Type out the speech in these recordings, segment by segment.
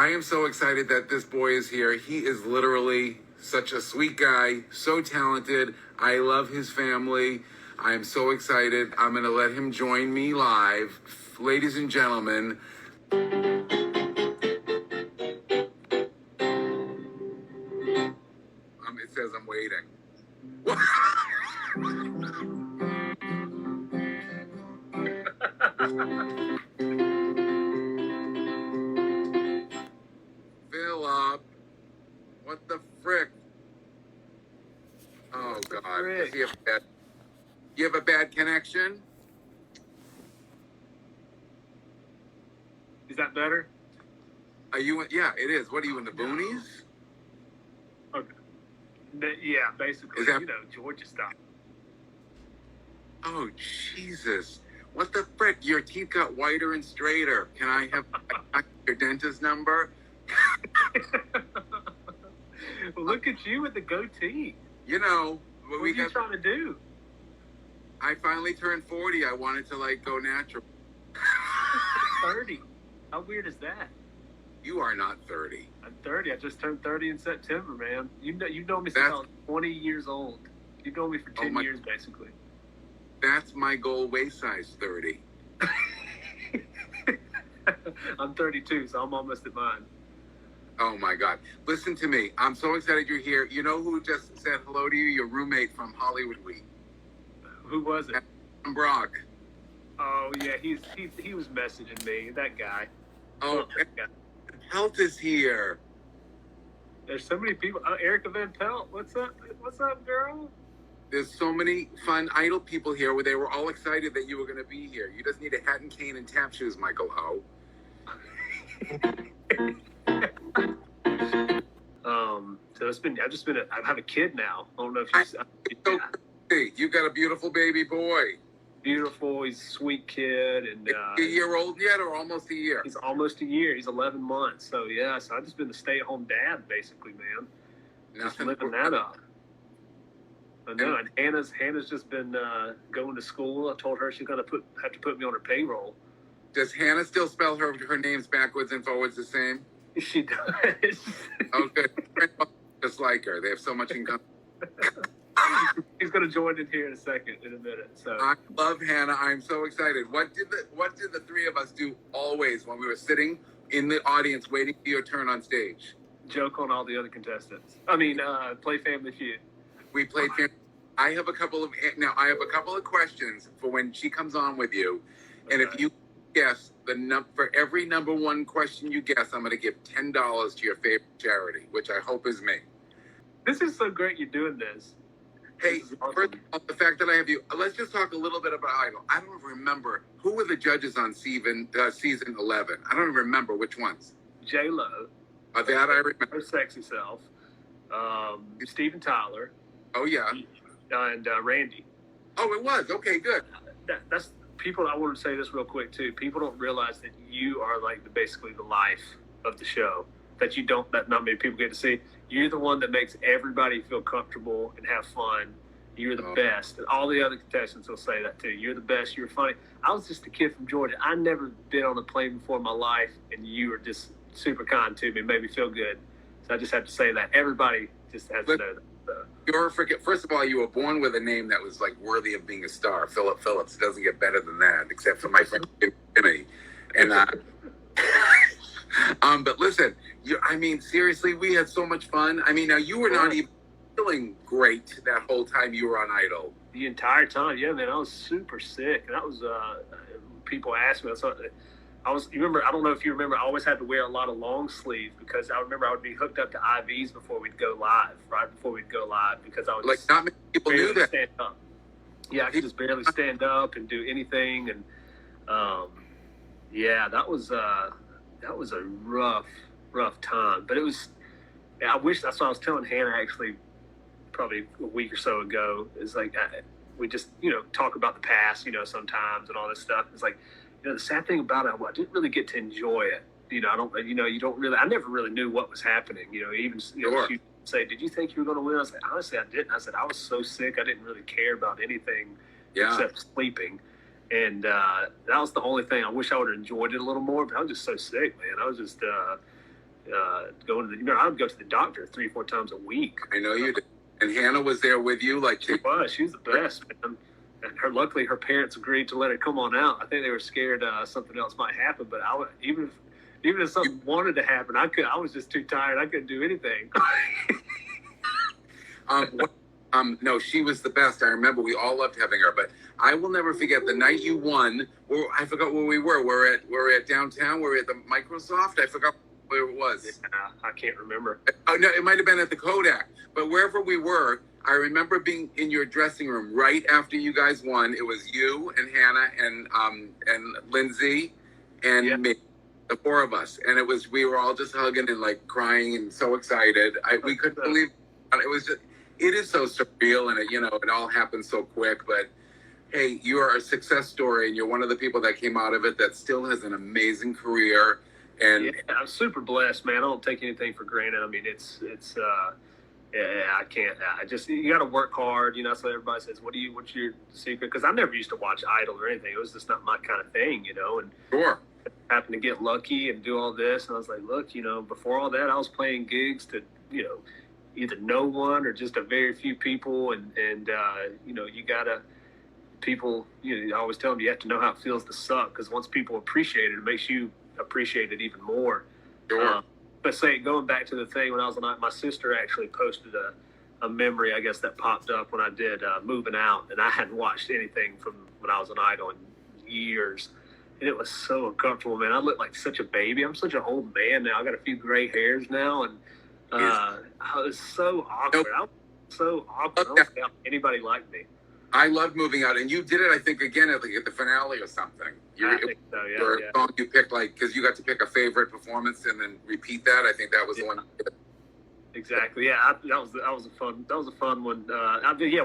I am so excited that this boy is here. He is literally such a sweet guy, so talented. I love his family. I am so excited. I'm going to let him join me live. Ladies and gentlemen, it says I'm waiting. Phillip, what the frick? Oh God! Does he have you have a bad connection? Is that better? Are you? Yeah, it is. What are you in the boonies? Okay. Yeah, basically, Is that... Georgia style. Oh Jesus! What the frick? Your teeth got whiter and straighter. Can I have your dentist number? Well, look at you with the goatee. What are you trying to do? I finally turned 40. I wanted to go natural. 30. How weird is that? You are not 30. I'm 30. I just turned 30 in September, man. You've known me since I was 20 years old. You've known me for 10 years, basically. That's my goal waist size, 30. I'm 32, so I'm almost at mine. Oh, my God. Listen to me. I'm so excited you're here. You know who just said hello to you? Your roommate from Hollywood Week. Who was it? Brock. Oh, yeah. He was messaging me, that guy. Oh, Pelt is here. There's so many people. Erica Van Pelt. What's up? What's up, girl? There's so many fun Idol people here where they were all excited that you were going to be here. You just need a hat and cane and tap shoes, Michael O. So I have a kid now. I don't know if You got a beautiful baby boy. Beautiful. He's a sweet kid. And a year old yet or almost a year? He's almost a year. He's 11 months. So, yeah. So, I've just been a stay-at-home dad, basically, man. Just living that up. I know. And Hannah's just been going to school. I told her she's going to have to put me on her payroll. Does Hannah still spell her names backwards and forwards the same? She does. Oh, good. Just like her. They have so much in common. He's going to join in here in a minute. So I love Hannah. I'm so excited. What did the three of us do always when we were sitting in the audience waiting for your turn on stage? Joke on all the other contestants. Play Family Feud. We played. I have a couple of questions for when she comes on with you, and if you guess for every number one question you guess, I'm going to give $10 to your favorite charity, which I hope is me. This is so great you're doing this. Hey, awesome. First of all, the fact that I have you, let's just talk a little bit about Idol. I don't remember who were the judges on season 11. I don't even remember which ones. J-Lo. That I remember. Her sexy self. Steven Tyler. Oh yeah. And Randy. Oh, it was. Okay, good. That's people. I want to say this real quick too. People don't realize that you are basically the life of the show. That not many people get to see. You're the one that makes everybody feel comfortable and have fun. You're the best. And all the other contestants will say that too. You're the best. You're funny. I was just a kid from Georgia. I never been on a plane before in my life, and you were just super kind to me, made me feel good. So I just have to say that. Everybody just has to know that. You're freaking. First of all, you were born with a name that was worthy of being a star. Phillip Phillips. It doesn't get better than that, except for my friend Jimmy. And but listen, seriously, we had so much fun. Now you were not even feeling great that whole time you were on Idol. The entire time, yeah, man, I was super sick. And that was people asked me. You remember? I don't know if you remember. I always had to wear a lot of long sleeves because I remember I would be hooked up to IVs before we'd go live. Right before we'd go live, because I would not many people knew that. Stand up. Yeah, I could just barely stand up and do anything, and that was a rough time. But it was. I wish that's what I was telling Hannah actually, probably a week or so ago. Is we just talk about the past, sometimes and all this stuff. It's the sad thing about it, I didn't really get to enjoy it. You don't really. I never really knew what was happening. Even sure. She say, "Did you think you were going to win?" I said, "Honestly, I didn't." I said, "I was so sick, I didn't really care about anything except sleeping." And that was the only thing. I wish I would have enjoyed it a little more, but I was just so sick, man. I was just going to I would go to the doctor 3-4 times a week. I know you did. And Hannah was there with you, like she was. She was the best, man. And luckily, her parents agreed to let her come on out. I think they were scared something else might happen, but I would, even if something wanted to happen, I was just too tired. I couldn't do anything. No, she was the best. I remember we all loved having her, but I will never forget the night you won. I forgot where we were. We're at downtown. We're at the Microsoft. I forgot where it was. Yeah, I can't remember. Oh no, it might have been at the Kodak. But wherever we were, I remember being in your dressing room right after you guys won. It was you and Hannah and Lindsay and me, the four of us, and we were all just hugging and like crying and so excited. We couldn't believe it. Was just. It is so surreal, and it all happened so quick. But hey, you are a success story, and you're one of the people that came out of it that still has an amazing career. And I'm super blessed, man. I don't take anything for granted. I mean, it's I can't. You got to work hard. That's what everybody says. What's your secret? Because I never used to watch Idol or anything. It was just not my kind of thing, And sure, I happened to get lucky and do all this, and I was like, look, before all that, I was playing gigs to, either no one or just a very few people, and you gotta people. I always tell them you have to know how it feels to suck, because once people appreciate it, it makes you appreciate it even more. Sure. But going back to the thing when I was on, my sister actually posted a memory, I guess, that popped up when I did Moving Out, and I hadn't watched anything from when I was on Idol in years, and it was so uncomfortable, man. I look like such a baby. I'm such an old man now. I got a few gray hairs now, and I was so awkward. I don't think anybody liked me. I loved Moving Out, and you did it, I think, again at the finale or something. I think so, yeah. Or a song you picked, because you got to pick a favorite performance and then repeat that. I think that was the one. Exactly. Yeah, that was a fun one.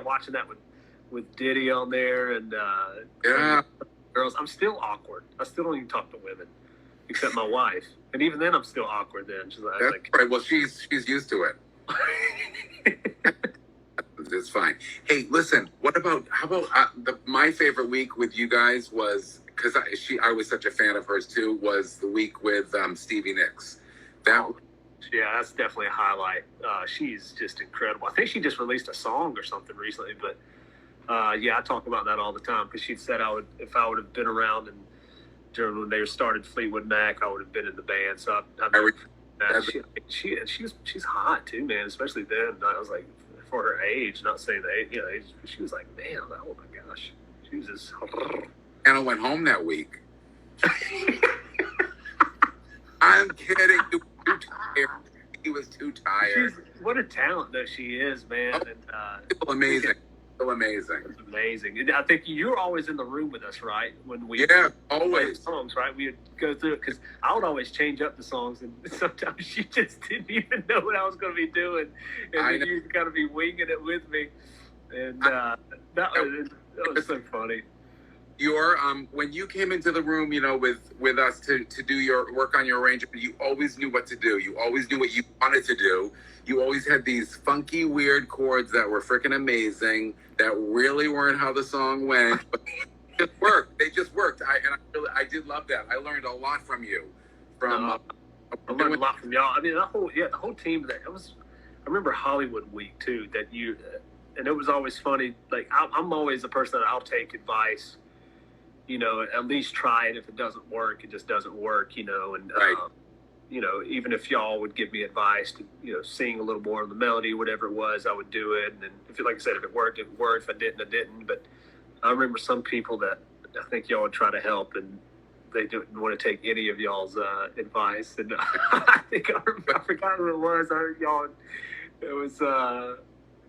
Watching that with Diddy on there and girls. I'm still awkward. I still don't even talk to women, except my wife. And even then, I'm still awkward. Then she's like, right. Well, she's used to it. It's fine. Hey, listen. How about my favorite week with you guys was, because I was such a fan of hers too, was the week with Stevie Nicks. That's definitely a highlight. She's just incredible. I think she just released a song or something recently, but I talk about that all the time, because she said if I would have been around and during when they started Fleetwood Mac, I would have been in the band. So she's hot too, man. Especially then, I was like, for her age, not saying that age, she was like, man, oh my gosh, she was just. Anna went home that week. I'm kidding. He was too tired. What a talent though she is, man. Still amazing. It's amazing. I think you're always in the room with us, right? When we always songs, right? We would go through it, because I would always change up the songs, and sometimes she just didn't even know what I was going to be doing, and then you'd kind of be winging it with me, and that was so funny. When you came into the room, with us to do your work on your arrangement, you always knew what to do. You always knew what you wanted to do. You always had these funky, weird chords that were freaking amazing, that really weren't how the song went, but they just worked. They just worked. I did love that. I learned a lot from you. I learned a lot from y'all. I mean, the whole team. I remember Hollywood Week too. And it was always funny. Like I'm always the person that I'll take advice. At least try it. If it doesn't work, it just doesn't work. And right. Even if y'all would give me advice to, sing a little more of the melody, whatever it was, I would do it. And then, like I said, if it worked, it worked. If I didn't, I didn't. But I remember some people that I think y'all would try to help, and they didn't want to take any of y'all's advice. And I forgot who it was. I heard y'all. It was,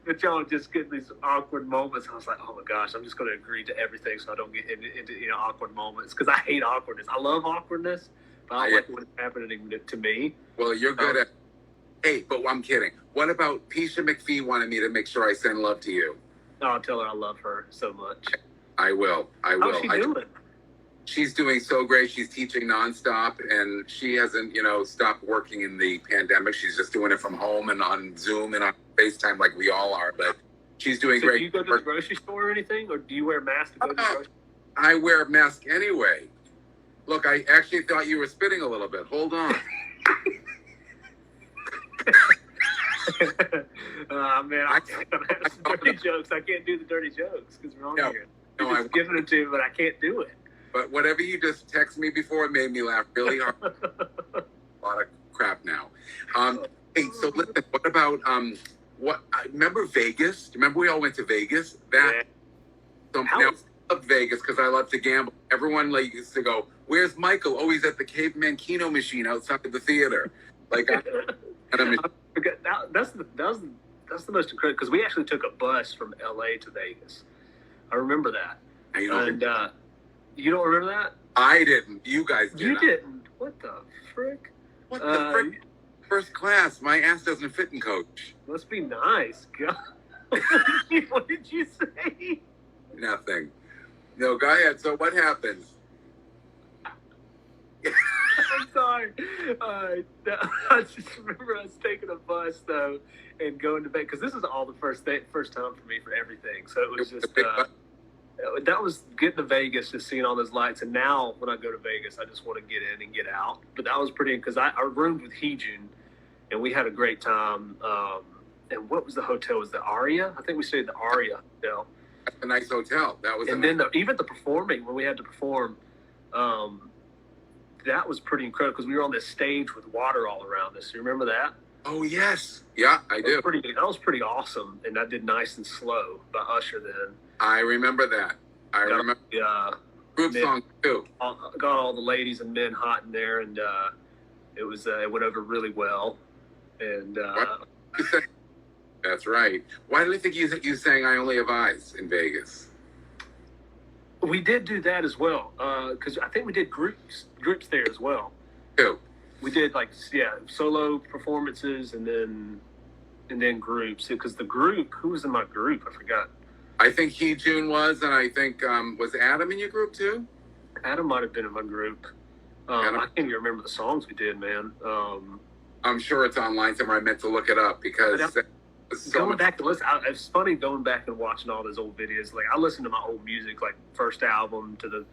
but y'all just get these awkward moments. I was like, oh my gosh, I'm just going to agree to everything so I don't get into awkward moments, because I hate awkwardness. I love awkwardness. I like what's happening to me. Well, you're good at. Hey, but I'm kidding. What about Pisha McPhee wanted me to make sure I send love to you? Oh, I'll tell her I love her so much. I will. How's she doing? She's doing so great. She's teaching nonstop, and she hasn't, stopped working in the pandemic. She's just doing it from home and on Zoom and on FaceTime like we all are. But she's doing great. Do you go to the grocery store or anything, or do you wear a mask to go to the grocery store? I wear a mask anyway. Look, I actually thought you were spitting a little bit. Hold on. Man, I'm gonna have some dirty jokes. I can't do the dirty jokes because we're on here. You're just giving them to me, but I can't do it. But whatever you just texted me before made me laugh really hard. A lot of crap now. Hey, so listen, what about remember Vegas? Remember we all went to Vegas? Now I love Vegas because I love to gamble. Everyone used to go, "Where's Michael?" Oh, he's at the caveman Keno machine outside of the theater. Like, that's the most incredible, because we actually took a bus from LA to Vegas. I remember that. You don't remember that? I didn't. You guys did. You didn't. What the frick? What the frick? First class. My ass doesn't fit in coach. Must be nice. God. What did you say? Nothing. No, go ahead. So what happened? I'm sorry. I just remember us taking a bus though and going to bed, because this is all the first time for me for everything. So it was just that was getting to Vegas, just seeing all those lights. And now when I go to Vegas, I just want to get in and get out. But that was pretty, because I roomed with Heejun and we had a great time. And what was the hotel? Was the Aria? I think we stayed at the Aria Hotel. That's a nice hotel. That was. And then even the performing, when we had to perform, that was pretty incredible, because we were on this stage with water all around us. You remember that? Oh yes, yeah, I do. That was pretty awesome, and I did Nice and Slow by Usher then. I remember that. I remember. Group song too. Got all the ladies and men hot in there, and it went over really well. And that's right. Why did I think you sang "I Only Have Eyes" in Vegas? We did do that as well, because I think we did groups there as well. Too. We did solo performances and then groups. Because the group, who was in my group? I forgot. I think Heejun was, and I think was Adam in your group too? Adam might have been in my group. I can't even remember the songs we did, man. I'm sure it's online somewhere. I meant to look it up because going back to listen, it's funny going back and watching all those old videos. Like, I listen to my old music, like first album to the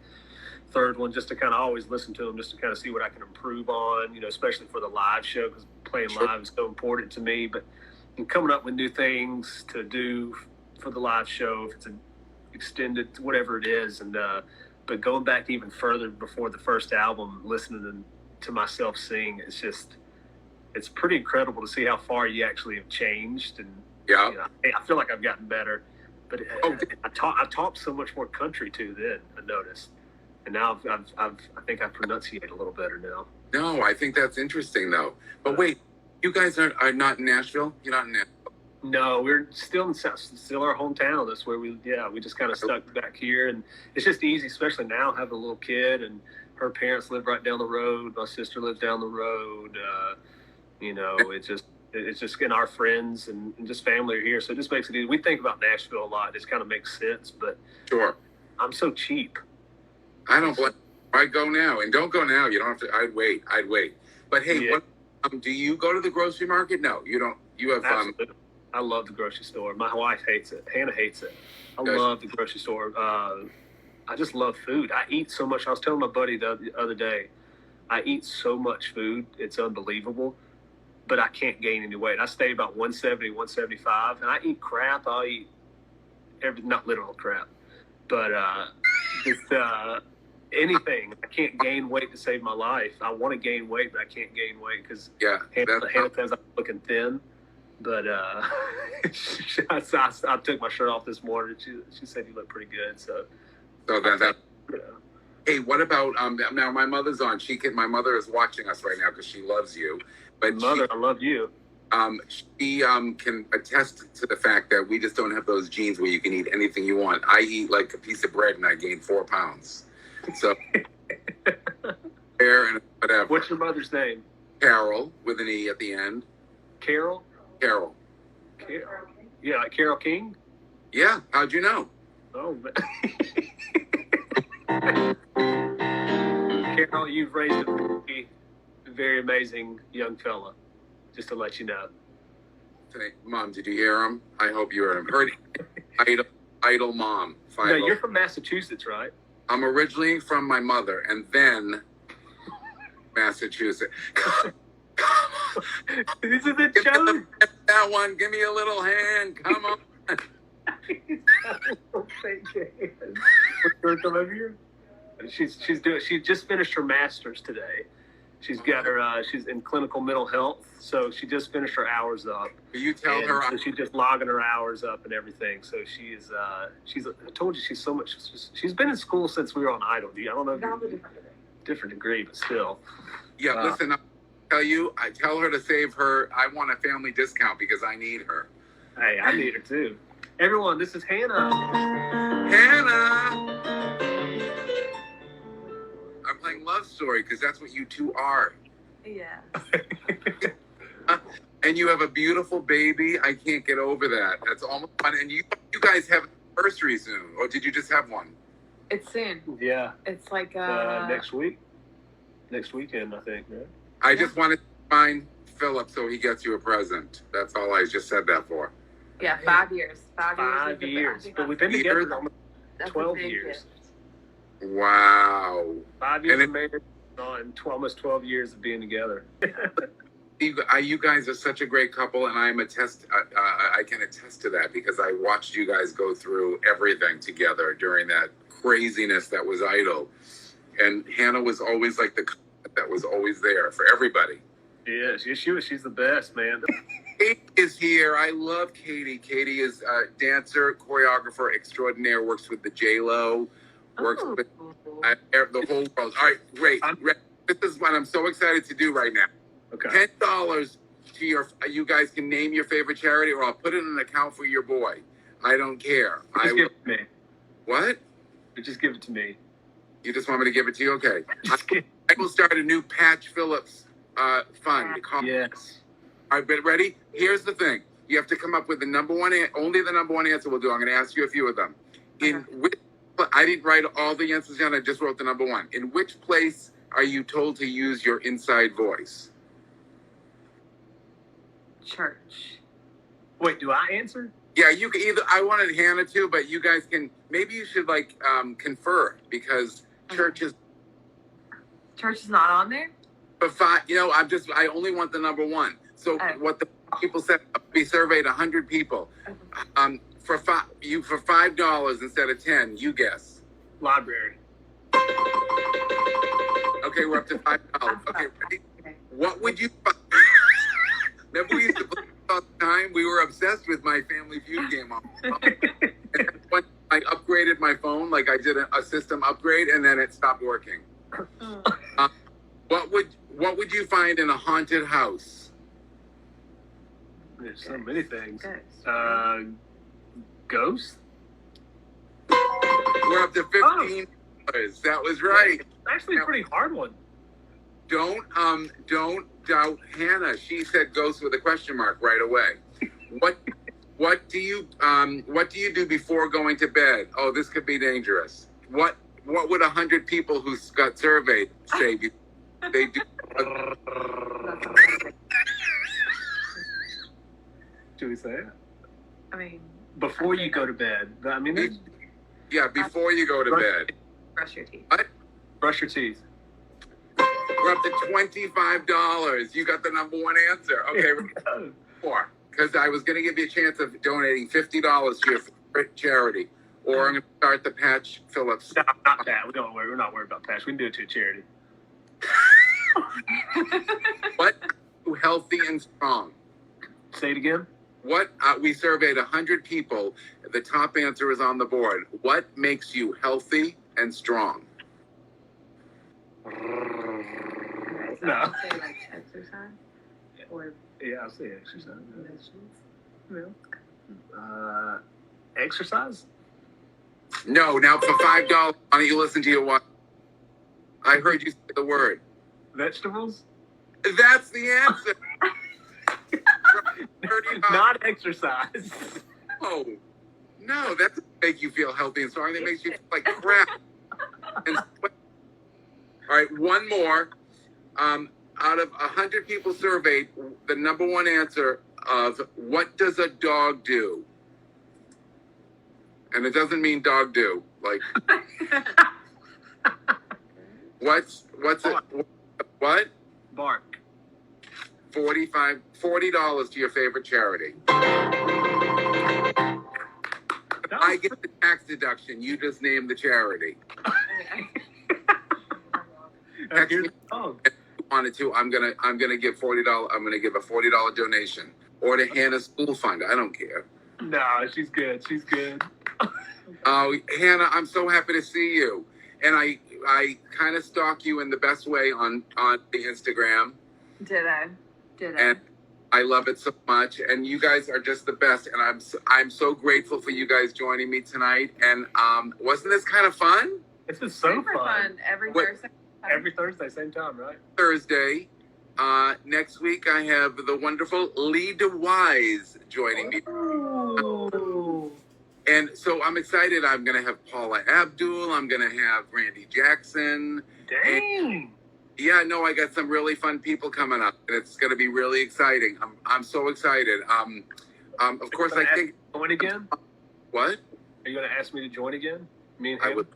third one, just to kind of always listen to them, just to kind of see what I can improve on, especially for the live show, because playing live is so important to me. But coming up with new things to do for the live show, if it's an extended, whatever it is. And but going back even further before the first album, listening to myself sing, it's pretty incredible to see how far you actually have changed. And I feel like I've gotten better. But I talked so much more country too then, I noticed. And now I think I pronunciate a little better now. No, I think that's interesting though. But wait, you guys are not in Nashville? You're not in Nashville? No, we're still in still our hometown. That's where we just kind of stuck back here, and it's just easy, especially now having a little kid, and her parents live right down the road. My sister lives down the road. It's just and our friends and just family are here, so it just makes it easy. We think about Nashville a lot. It just kind of makes sense, but sure, I'm so cheap. I don't blame. I go now, and don't go now. You don't have to. I'd wait. But hey, what? Do you go to the grocery market? No, you don't. You have Absolutely. I love the grocery store. My wife hates it. Hannah hates it. I love the grocery store. I just love food. I eat so much. I was telling my buddy the other day, I eat so much food. It's unbelievable. But I can't gain any weight. I stay about 170, 175. And I eat crap. I'll eat not literal crap. But just anything. I can't gain weight to save my life. I want to gain weight, but I can't gain weight because Hannah says I'm looking thin. But I took my shirt off this morning. She said you look pretty good. So that. Hey, what about now? My mother's on. My mother is watching us right now because she loves you. But I love you. She can attest to the fact that we just don't have those genes where you can eat anything you want. I eat like a piece of bread and I gain 4 pounds. So and whatever. What's your mother's name? Carol with an E at the end. Carol. Yeah, like Carol King? Yeah, how'd you know? Oh, Carol, you've raised a very amazing young fella, just to let you know. Mom, did you hear him? I hope you heard him. Idol mom. No, you're from Massachusetts, right? I'm originally from my mother, and then Massachusetts. This is the joke. that one. Give me a little hand. Come on. Come over here. She just finished her master's today. She's got her. She's in clinical mental health, so she just finished her hours up. You tell her. So she's just logging her hours up and everything. So she's. I told you she's so much. She's been in school since we were on Idol. I don't know. Different degree, but still. Yeah, listen. I'll tell you. I tell her to save her. I want a family discount because I need her. Hey, I need her too. Everyone, this is Hannah. Hannah. I'm playing Love Story because that's what you two are. Yeah. And you have a beautiful baby. I can't get over that. That's almost fun. And you guys have an anniversary soon, or did you just have one? It's soon. Yeah. It's like next week. Next weekend, I think. Right? I just wanted to find Philip so he gets you a present. That's all I just said that for. Yeah, 5 years. 5 years. But we've been together almost 12 years. Gift. Wow. 5 years of marriage and almost 12 years of being together. You guys are such a great couple, and I can attest to that because I watched you guys go through everything together during that craziness that was Idol. And Hannah was always like the that was always there for everybody. Yeah, she's the best, man. Katie is here. I love Katie. Katie is a dancer, choreographer extraordinaire, works with the J-Lo, works with the whole world. All right, great. This is what I'm so excited to do right now. Okay. $10 to you guys can name your favorite charity, or I'll put it in an account for your boy. I don't care. Just give it to me. What? Just give it to me. You just want me to give it to you? Okay. I will start a new Patch Phillips fund. Yes. All right, but ready? Here's the thing. You have to come up with the number one, only the number one answer we'll do. I'm going to ask you a few of them. I didn't write all the answers down. I just wrote the number one. In which place are you told to use your inside voice? Church. Wait, do I answer? Yeah, you can either. I wanted Hannah to, but you guys can. Maybe you should confer because church is not on there. But I only want the number one. So what the people said, we surveyed 100 people. For $5 instead of 10, you guess. Library. Okay, we're up to $5. Okay, ready? Okay. What would you? Remember we used to play all the time. We were obsessed with my Family Feud game. And when I upgraded my phone, like I did a system upgrade, and then it stopped working. What would you find in a haunted house? There's so many things. We're Ghost? up to $15. That was right. It's actually a pretty hard one. Don't doubt Hannah. She said ghost with a question mark right away. What do you do before going to bed? Oh, this could be dangerous. What would 100 people who got surveyed say they do? Should we say it? I mean, before you go to bed. I mean, yeah, before you go to bed. brush your teeth. What? Brush your teeth. We're up to $25. You got the number one answer. Okay, more because I was going to give you a chance of donating $50 to your favorite charity, or I'm going to start the Patch Phillips. No, not that. We're not worried about Patch. We can do it to a charity. What? Healthy and strong. Say it again. What? We surveyed 100 people. The top answer is on the board. What makes you healthy and strong? No. I'll say like exercise or Yeah, I'll say exercise. Milk. Exercise? No. Now for $5, why don't you listen to your wife? I heard you say the word. Vegetables? That's the answer. $30. Not exercise. Oh, no, that doesn't make you feel healthy and strong. That makes you feel like crap. And sweat. All right, one more. Out of 100 people surveyed, the number one answer of what does a dog do? And it doesn't mean dog do. Like, what's it? What? Bark. $40 to your favorite charity. I get the tax deduction. You just name the charity. Text me. Oh. If you wanted to, I'm gonna give $40. I'm gonna give a $40 donation, or to Hannah's school fund. I don't care. No, she's good. She's good. Oh, Hannah, I'm so happy to see you. And I kind of stalk you in the best way on the Instagram. Did I? And I love it so much. And you guys are just the best. And I'm so grateful for you guys joining me tonight. And wasn't this kind of fun? This is so Super fun. Every Thursday. Every Thursday, same time, right? Thursday. Next week, I have the wonderful Lee DeWise joining me. Ooh. And so I'm excited. I'm going to have Paula Abdul. I'm going to have Randy Jackson. Dang. Yeah, no, I got some really fun people coming up, and it's going to be really exciting. I'm so excited. Of course, I think. Join again? What? Are you going to ask me to join again? Me and I him?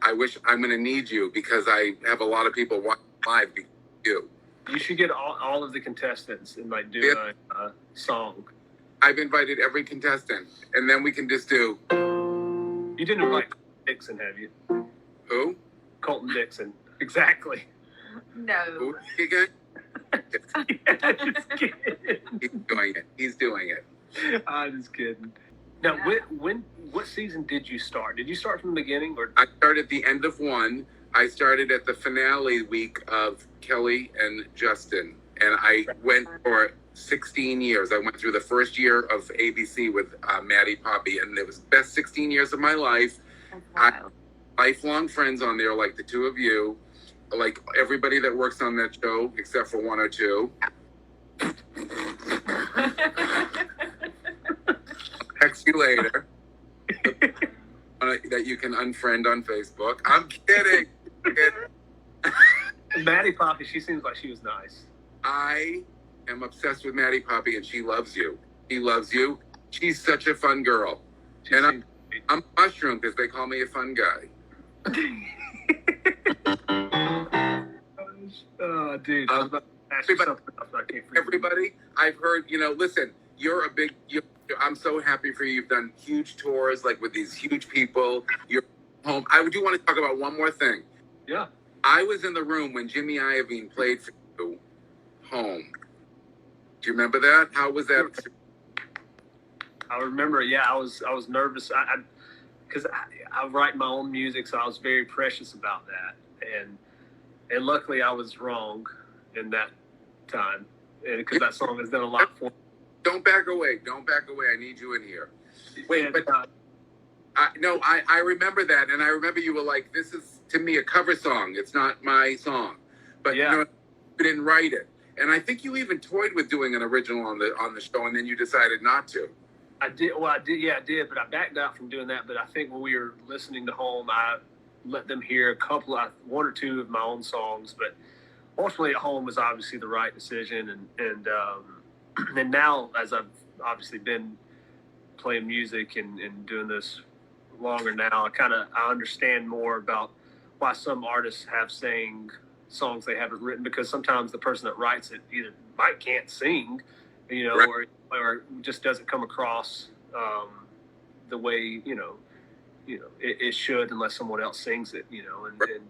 I wish I'm going to need you because I have a lot of people watching live because of you. You should get all of the contestants and like do a song. I've invited every contestant, and then we can just do. You didn't invite Dixon, have you? Who? Colton Dixon. Exactly. No. Who again? Yeah, just kidding. He's doing it. I'm just kidding. Now, what season did you start? Did you start from the beginning, or I started at the end of one. I started at the finale week of Kelly and Justin, and I went for 16 years. I went through the first year of ABC with Maddie Poppe, and it was the best 16 years of my life. I lifelong friends on there, like the two of you, like everybody that works on that show, except for one or two. Text you later. That you can unfriend on Facebook. I'm kidding. Maddie Poppe? She seems like she was nice. I am obsessed with Maddie Poppe, and she loves you. He loves you. She's such a fun girl. And I'm a mushroom because they call me a fun guy. Oh, dude. I was about to ask you something else, but I can't forget. Everybody, I've heard, listen, I'm so happy for you. You've done huge tours, like with these huge people. You're home. I do want to talk about one more thing. Yeah. I was in the room when Jimmy Iovine played for you, Home. Do you remember that? How was that? I remember. Yeah, I was nervous. Because I write my own music, so I was very precious about that. And luckily, I was wrong in that time, because that song has done a lot for me. Don't back away. Don't back away. I need you in here. Wait, but I remember that, and I remember you were like, "This is to me a cover song. It's not my song." But yeah. You didn't write it, and I think you even toyed with doing an original on the show, and then you decided not to. I did. Well, I did. Yeah, I did. But I backed out from doing that. But I think when we were listening to Home, I let them hear one or two of my own songs. But ultimately, Home was obviously the right decision, and now, as I've obviously been playing music and doing this longer now, I understand more about why some artists have sang songs they haven't written, because sometimes the person that writes it either can't sing, right, or just doesn't come across the way it should unless someone else sings it, Right.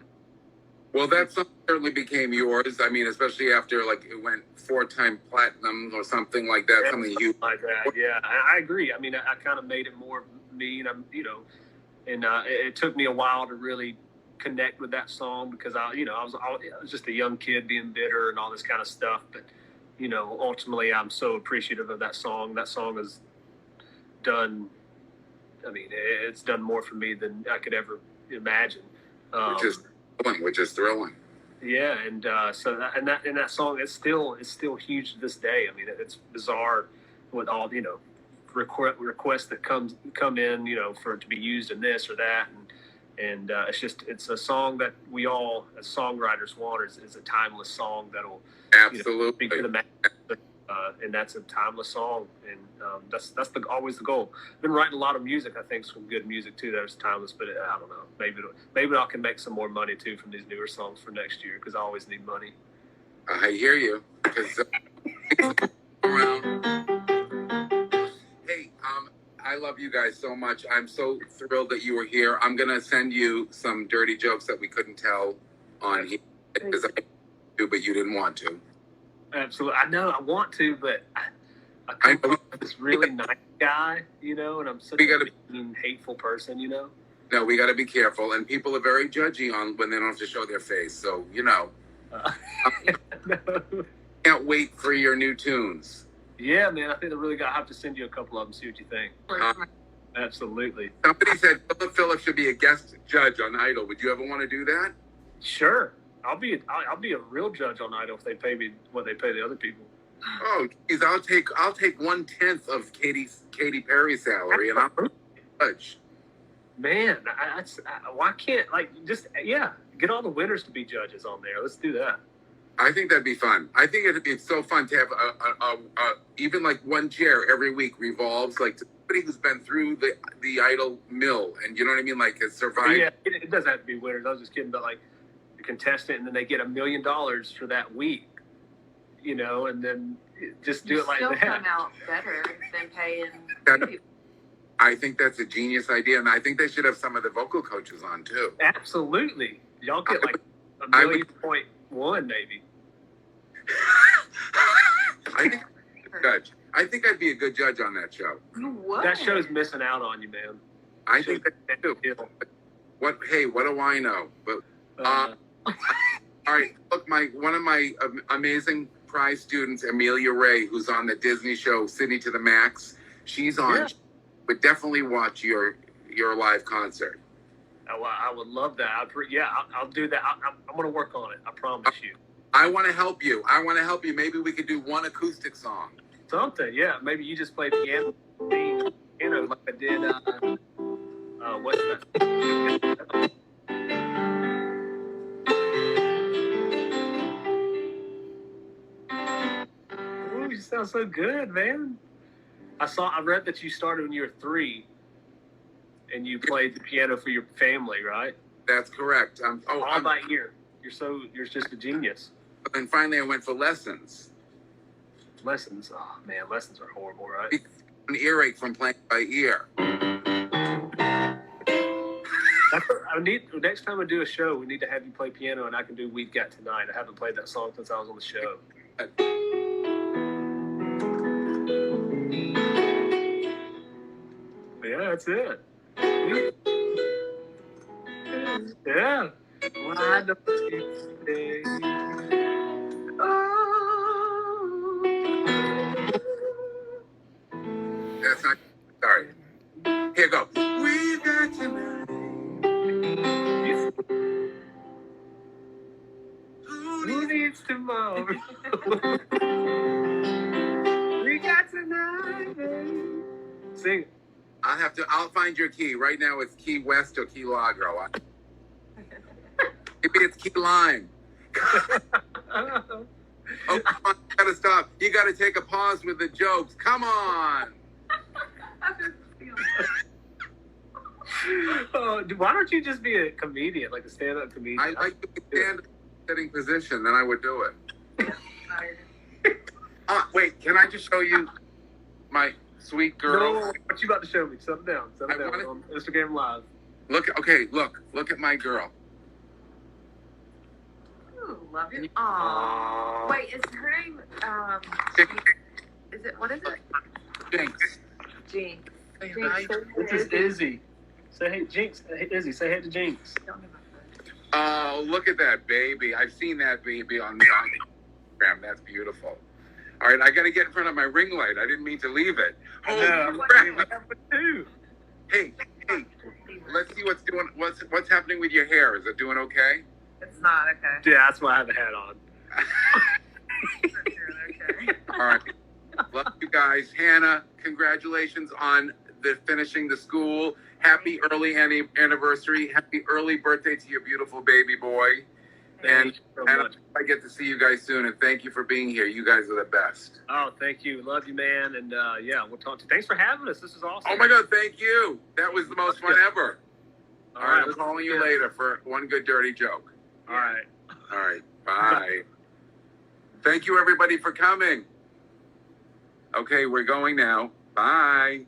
Well, that song certainly became yours. I mean, especially after it went 4-time platinum or something like that. Something huge like that. Yeah, I agree. I mean, I kind of made it more of me, and it took me a while to really connect with that song because I was just a young kid being bitter and all this kind of stuff. But ultimately, I'm so appreciative of that song. That song has done. I mean, it's done more for me than I could ever imagine. Which is thrilling. Yeah, and that song is still huge to this day. I mean, it's bizarre with all requests that come in, for it to be used in this or that, and it's a song that we all as songwriters want is a timeless song that'll absolutely be to the masses. And that's a timeless song, and that's always the goal. I've been writing a lot of music. I think some good music too that is timeless, but I don't know. Maybe I can make some more money too from these newer songs for next year because I always need money. I hear you. Around. Hey, I love you guys so much. I'm so thrilled that you were here. I'm gonna send you some dirty jokes that we couldn't tell on here because I do, but you didn't want to. Absolutely. I know I want to, but I I come know. from this really nice guy, you know, and I'm such We a gotta- mean, hateful person, you know. No, we got to be careful, and people are very judgy on when they don't have to show their face. So No. can't wait for your new tunes. Yeah, man, I think I really got. I have to send you a couple of them. See what you think. Absolutely. Somebody said Phillip Phillips should be a guest judge on Idol. Would you ever want to do that? Sure. I'll be a real judge on Idol if they pay me what they pay the other people. Oh, geez, I'll take 1/10 of Katy Perry's salary, and I'll judge. Man, why can't get all the winners to be judges on there? Let's do that. I think that'd be fun. I think it's so fun to have even like one chair every week revolves like to somebody who's been through the Idol mill, and you know what I mean, like has survived. Yeah, it doesn't have to be winners. I was just kidding about like the contestant, and then they get $1 million for that week, you know, and then just do it like still that. come out better than paying. I think that's a genius idea, and I think they should have some of the vocal coaches on too. Absolutely, y'all get like I would- 1.1 maybe. I think judge. I think I'd be a good judge on that show. You would. That show's missing out on you, man. I think that too. What? Hey, what do I know? But all right, look, one of my amazing prize students, Amelia Ray, who's on the Disney show Sydney to the Max. She's on. Yeah. Would definitely watch your live concert. I would love that. I'll do that. I'm going to work on it. I promise you. I want to help you. Maybe we could do one acoustic song. Something, yeah. Maybe you just play piano, like I did. What's that? Ooh, you sound so good, man. I read that you started when you were 3, and you played the piano for your family, right? That's correct. All by ear. You're just a genius. And finally, I went for lessons. Lessons, oh man, lessons are horrible, right? An earache from playing by ear. Next time I do a show, we need to have you play piano, and I can do "We've Got Tonight." I haven't played that song since I was on the show. Yeah, that's it. Yeah. Why don't you stay? That's not. Sorry. Here go. We've got tonight. Who needs tomorrow? We got tonight, baby. Sing it. I'll find your key. Right now it's key West or key Lagro. Maybe it's key Lime. Oh, come on, you gotta stop. You gotta take a pause with the jokes. Come on. Why don't you just be a comedian, like a stand-up comedian? I like to stand sitting position, then I would do it. Wait, can I just show you my sweet girl? No, what you about to show me? Settle down. I wanna- On Instagram Live. Look at my girl. Ooh, love it. Aww. Wait, is her name? Is it? What is it? Jinx. Jinx. Say Jinx. hi. This is Izzy. Say hey, Jinx. Hey, Izzy, say hey to Jinx. Don't know about that. Oh, look at that baby. I've seen that baby on Instagram. That's beautiful. All right, I got to get in front of my ring light. I didn't mean to leave it. Yeah, crap. too. Hey, let's see what's happening with your hair. Is it doing okay? It's not okay. Yeah, that's why I have a hat on. It's not doing okay. All right. Love you guys. Hannah, congratulations on finishing the school. Happy early anniversary. Happy early birthday to your beautiful baby boy. Thank you so And much. I get to see you guys soon. And thank you for being here. You guys are the best. Oh, thank you. Love you, man. And yeah, we'll talk to you. Thanks for having us. This is awesome. Oh my God, thank you. That was the most fun ever. All right, I'm let's- calling you later for one good dirty joke. All right. All right, bye. Thank you everybody for coming. Okay, we're going now. Bye.